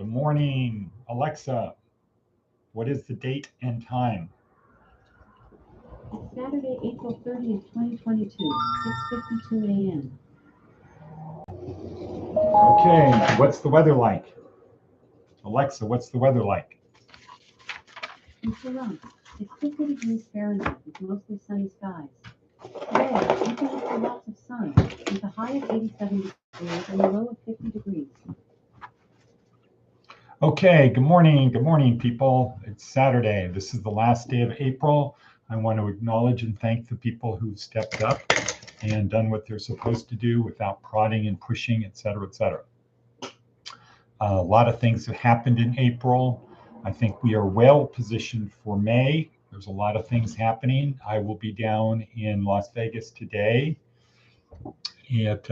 Good morning, Alexa. What is the date and time? It's Saturday, April 30th, 2022, 6:52 a.m. Okay, what's the weather like? Alexa, what's the weather like? In Toronto, it's 50 degrees Fahrenheit with mostly sunny skies. Today, you can look for lots of sun with a high of 87 degrees and a low of 50 degrees. Okay, good morning, people. It's Saturday. This is the last day of April. I want to acknowledge and thank the people who've stepped up and done what they're supposed to do without prodding and pushing, et cetera, et cetera. A lot of things have happened in April. I think we are well positioned for May. There's a lot of things happening. I will be down in Las Vegas today at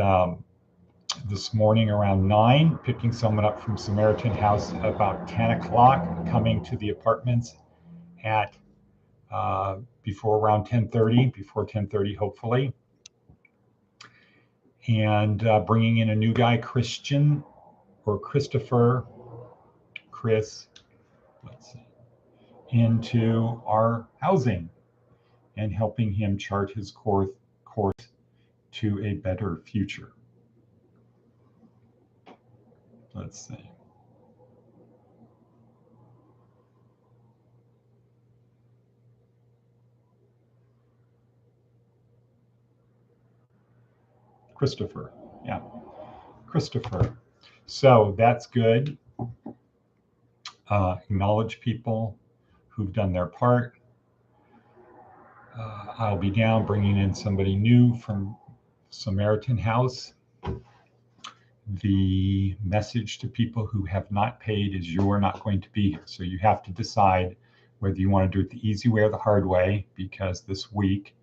this morning around 9, picking someone up from Samaritan House about 10 o'clock, coming to the apartments at before around 10:30, before 10:30 hopefully, and bringing in a new guy, Christian or Christopher, Chris, let's see, into our housing and helping him chart his course to a better future. Let's see. Christopher, yeah, Christopher. So that's good. Acknowledge people who've done their part. I'll be down bringing in somebody new from Samaritan House. The message to people who have not paid is you're not going to be here. So you have to decide whether you want to do it the easy way or the hard way, because this week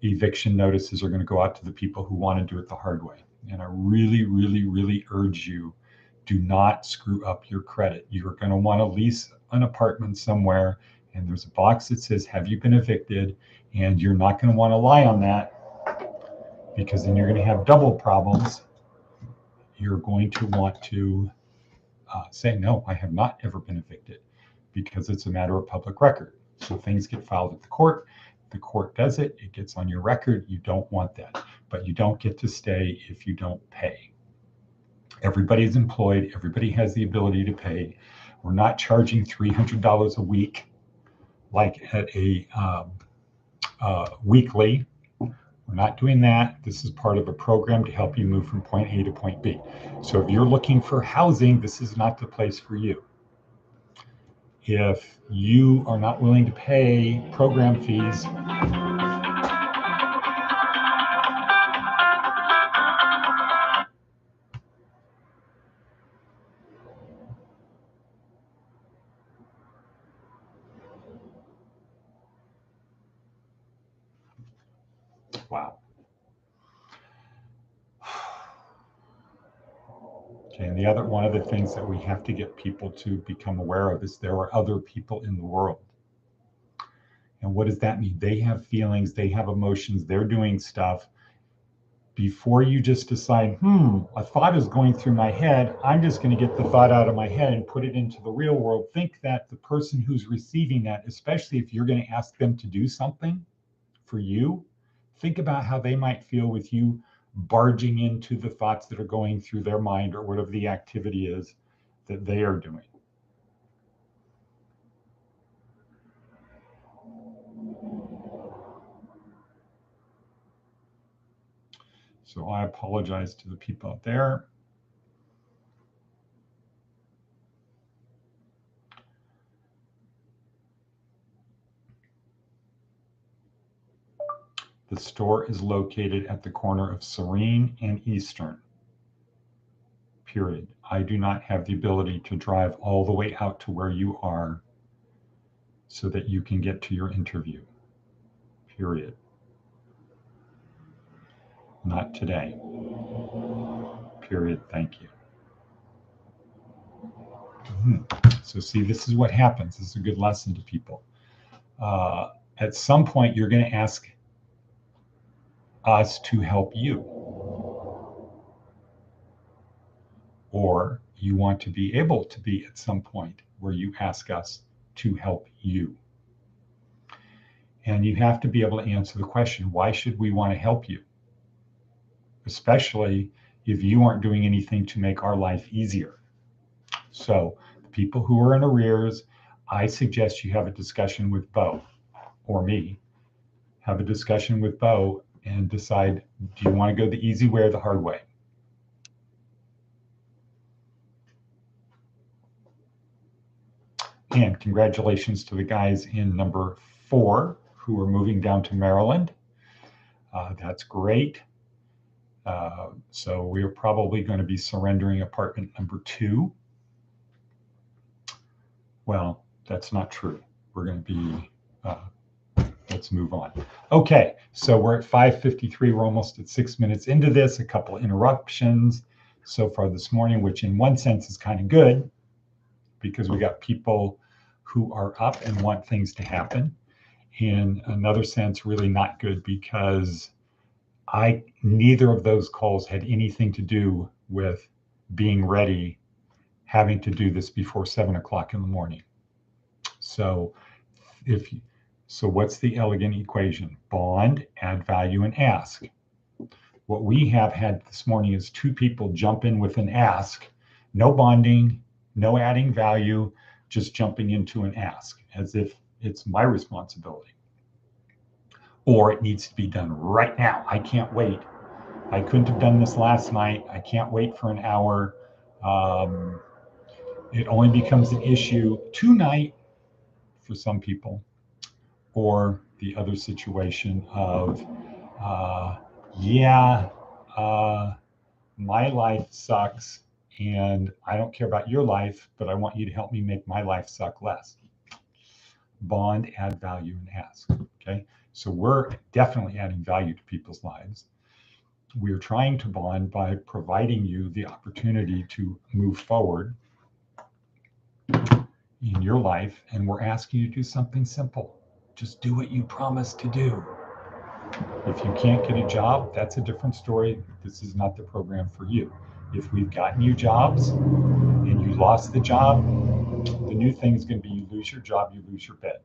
eviction notices are going to go out to the people who want to do it the hard way. And I really, really, really urge you, do not screw up your credit. You're going to want to lease an apartment somewhere, and there's a box that says, have you been evicted? And you're not going to want to lie on that, because then you're going to have double problems. You're going to want to say, no, I have not ever been evicted, because it's a matter of public record. So things get filed at the court. The court does it. It gets on your record. You don't want that. But you don't get to stay if you don't pay. Everybody's employed. Everybody has the ability to pay. We're not charging $300 a week like at a weekly. We're not doing that. This is part of a program to help you move from point A to point B. So if you're looking for housing, this is not the place for you. If you are not willing to pay program fees, wow. Okay, and the other one of the things that we have to get people to become aware of is there are other people in the world. And what does that mean? They have feelings, they have emotions, they're doing stuff. Before you just decide, a thought is going through my head, I'm just going to get the thought out of my head and put it into the real world. Think that the person who's receiving that, especially if you're going to ask them to do something for you, think about how they might feel with you barging into the thoughts that are going through their mind or whatever the activity is that they are doing. So I apologize to the people out there. The store is located at the corner of Serene and Eastern. Period. I do not have the ability to drive all the way out to where you are so that you can get to your interview. Period. Not today. Period. Thank you. So see, this is what happens. This is a good lesson to people. At some point, you're going to ask us to help you. Or you want to be able to be at some point where you ask us to help you. And you have to be able to answer the question, why should we want to help you? Especially if you aren't doing anything to make our life easier. So the people who are in arrears, I suggest you have a discussion with Bo or me. Have a discussion with Bo and decide, do you want to go the easy way or the hard way? And congratulations to the guys in number 4 who are moving down to Maryland. That's great. So we're probably going to be surrendering apartment number 2. Well, that's not true. We're going to be, let's move on. Okay, so we're at 5:53. We're almost at 6 minutes into this, a couple of interruptions so far this morning, which in one sense is kind of good because we got people who are up and want things to happen. In another sense, really not good because neither of those calls had anything to do with being ready, having to do this before 7 o'clock in the morning. So what's the elegant equation? Bond, add value, and ask. What we have had this morning is 2 people jump in with an ask, no bonding, no adding value, just jumping into an ask as if it's my responsibility. Or it needs to be done right now. I can't wait. I couldn't have done this last night. I can't wait for an hour. It only becomes an issue tonight for some people. Or the other situation of, my life sucks and I don't care about your life, but I want you to help me make my life suck less. Bond, add value, and ask. Okay, so we're definitely adding value to people's lives. We're trying to bond by providing you the opportunity to move forward in your life, and we're asking you to do something simple. Just do what you promised to do. If you can't get a job, that's a different story. This is not the program for you. If we've gotten you jobs and you lost the job, the new thing is going to be you lose your job, you lose your bed.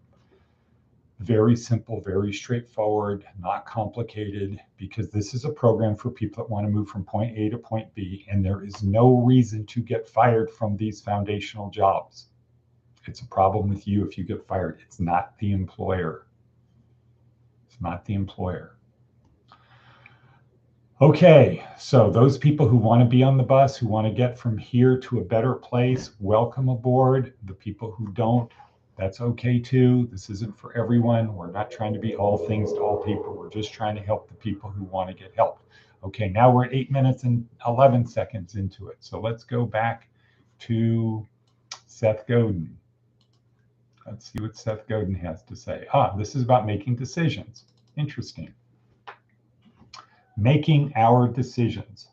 Very simple, very straightforward, not complicated, because this is a program for people that want to move from point A to point B, and there is no reason to get fired from these foundational jobs. It's a problem with you if you get fired. It's not the employer. It's not the employer. Okay, so those people who want to be on the bus, who want to get from here to a better place, welcome aboard. The people who don't, that's okay too. This isn't for everyone. We're not trying to be all things to all people. We're just trying to help the people who want to get help. Okay, now we're at 8 minutes and 11 seconds into it. So let's go back to Seth Godin. Let's see what Seth Godin has to say. This is about making decisions. Interesting. Making our decisions.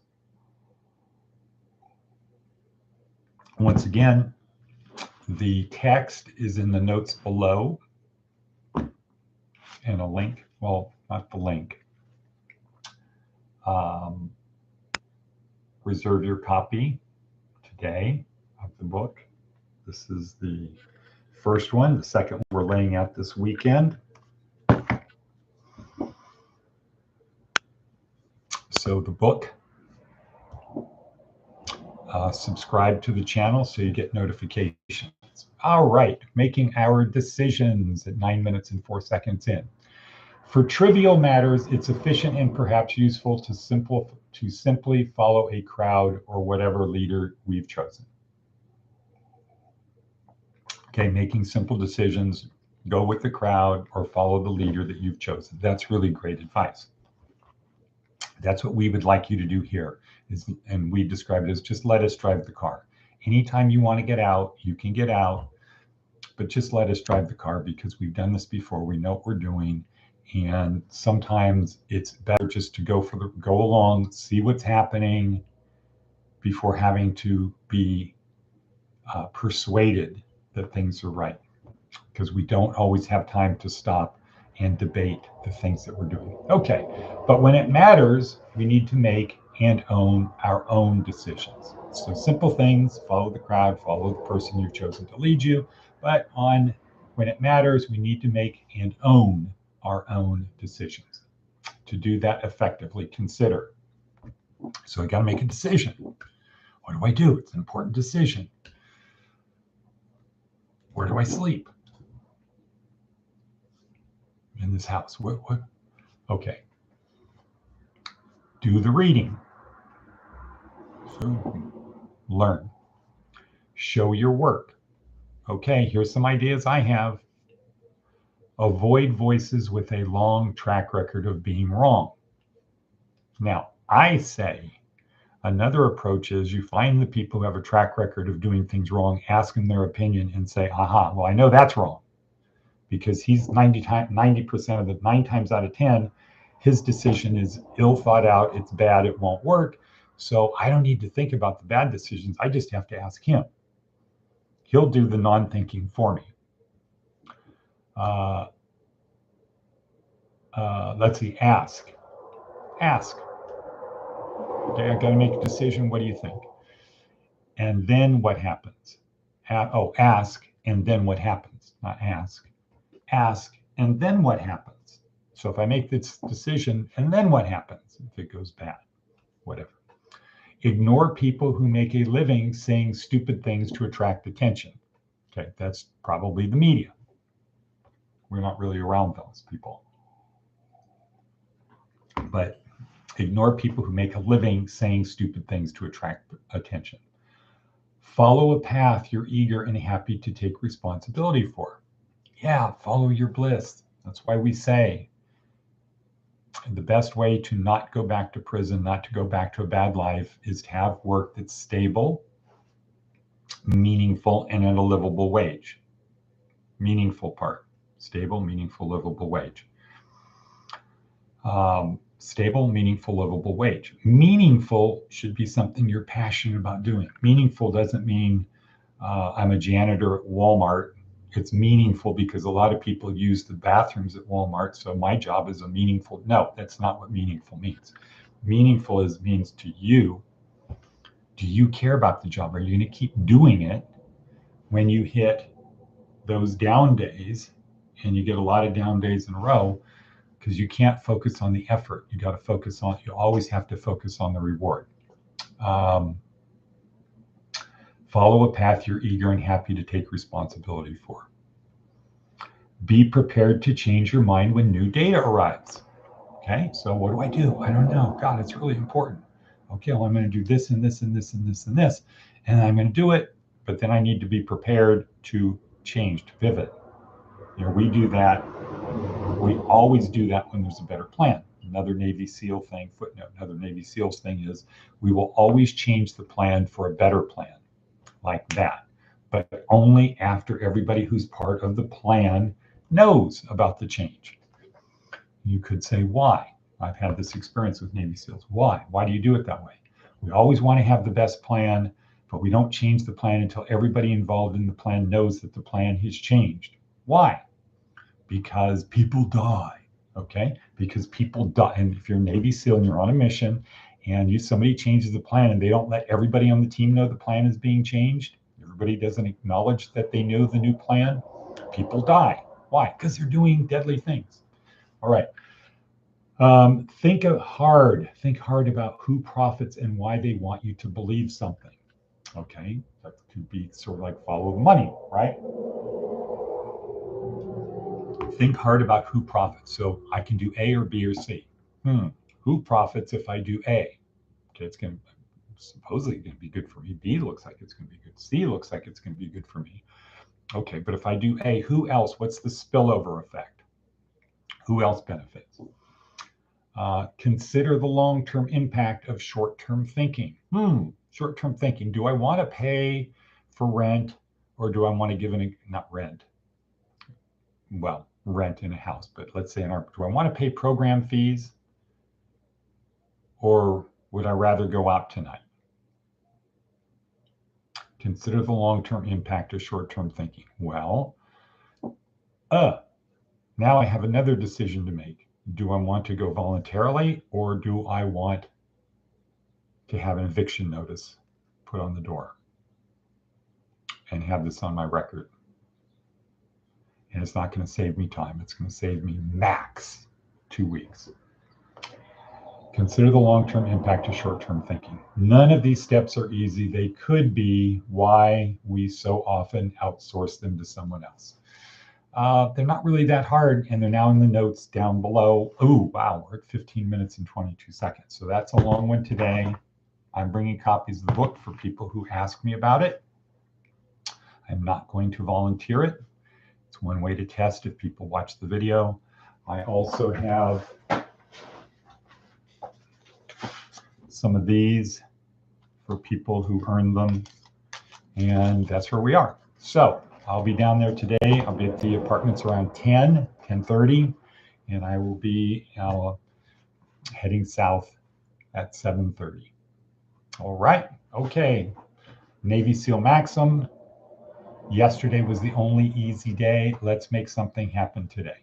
Once again, the text is in the notes below and a link, well, not the link. Reserve your copy today of the book. This is the first one. The second one we're laying out this weekend. So the book, subscribe to the channel so you get notifications. All right, making our decisions at 9 minutes and 4 seconds in. For trivial matters, it's efficient and perhaps useful to simply follow a crowd or whatever leader we've chosen. Okay, making simple decisions, go with the crowd or follow the leader that you've chosen. That's really great advice. That's what we would like you to do here. And we describe it as just let us drive the car. Anytime you want to get out, you can get out, but just let us drive the car because we've done this before. We know what we're doing. And sometimes it's better just to go along, see what's happening before having to be persuaded that things are right. Because we don't always have time to stop and debate the things that we're doing. Okay, but when it matters, we need to make and own our own decisions. So simple things, follow the crowd, follow the person you've chosen to lead you. But when it matters, we need to make and own our own decisions. To do that effectively, consider. So I got to make a decision. What do I do? It's an important decision. Where do I sleep? In this house. What? Okay. Do the reading. So learn. Show your work. Okay, here's some ideas I have. Avoid voices with a long track record of being wrong. Now, I say another approach is you find the people who have a track record of doing things wrong, ask them their opinion, and say, aha, well, I know that's wrong. Because he's 90% of the 9 times out of 10, his decision is ill thought out, it's bad, it won't work. So I don't need to think about the bad decisions. I just have to ask him. He'll do the non-thinking for me. Let's see, ask. Okay, I got to make a decision. What do you think? And then what happens? Ask, and then what happens? Not ask. Ask, and then what happens? So if I make this decision, and then what happens? If it goes bad, whatever. Ignore people who make a living saying stupid things to attract attention. Okay, that's probably the media. We're not really around those people. But ignore people who make a living saying stupid things to attract attention. Follow a path you're eager and happy to take responsibility for. Yeah, follow your bliss. That's why we say the best way to not go back to prison, not to go back to a bad life, is to have work that's stable, meaningful, and at a livable wage. Meaningful part. Stable, meaningful, livable wage. Stable, meaningful, livable wage. Meaningful should be something you're passionate about doing. Meaningful doesn't mean I'm a janitor at Walmart. It's meaningful because a lot of people use the bathrooms at Walmart. So my job is a meaningful. No, that's not what meaningful means. Meaningful means to you. Do you care about the job? Are you going to keep doing it when you hit those down days? And you get a lot of down days in a row, because you can't focus on the effort. You always have to focus on the reward. Follow a path you're eager and happy to take responsibility for. Be prepared to change your mind when new data arrives. Okay, so what do? I don't know. God, it's really important. Okay, well, I'm going to do this and this and this and this and this, and I'm going to do it, but then I need to be prepared to change, to pivot. We do that. We always do that when there's a better plan. Another Navy SEAL thing, footnote, another Navy SEALs thing is we will always change the plan for a better plan, like that, but only after everybody who's part of the plan knows about the change. You could say, why? I've had this experience with Navy SEALs. Why? Why do you do it that way? We always want to have the best plan, but we don't change the plan until everybody involved in the plan knows that the plan has changed. Why? Because people die, okay? Because people die. And if you're a Navy SEAL and you're on a mission and somebody changes the plan and they don't let everybody on the team know the plan is being changed, everybody doesn't acknowledge that they know the new plan, people die. Why? Because they're doing deadly things. All right. Think hard about who profits and why they want you to believe something. Okay, that could be sort of like follow the money, right? Think hard about who profits. So I can do A or B or C. Who profits if I do A? Okay, it's going to supposedly going to be good for me. B looks like it's going to be good. C looks like it's going to be good for me. Okay, but if I do A, who else? What's the spillover effect? Who else benefits? Consider the long-term impact of short-term thinking. Short-term thinking. Do I want to pay for rent, or do I want to give not rent? Well, rent in a house, but let's say do I want to pay program fees, or would I rather go out tonight? Consider the long-term impact of short-term thinking. Well, now I have another decision to make. Do I want to go voluntarily, or do I want to have an eviction notice put on the door and have this on my record. And it's not going to save me time. It's going to save me max 2 weeks. Consider the long-term impact of short-term thinking. None of these steps are easy. They could be why we so often outsource them to someone else. They're not really that hard, and they're now in the notes down below. Oh, wow, we're at 15 minutes and 22 seconds. So that's a long one today. I'm bringing copies of the book for people who ask me about it. I'm not going to volunteer it. It's one way to test if people watch the video. I also have some of these for people who earn them, and that's where we are. So I'll be down there today. I'll be at the apartments around 10:30, and I will be heading south at 7:30. All right, okay. Navy SEAL Maxim. Yesterday was the only easy day. Let's make something happen today.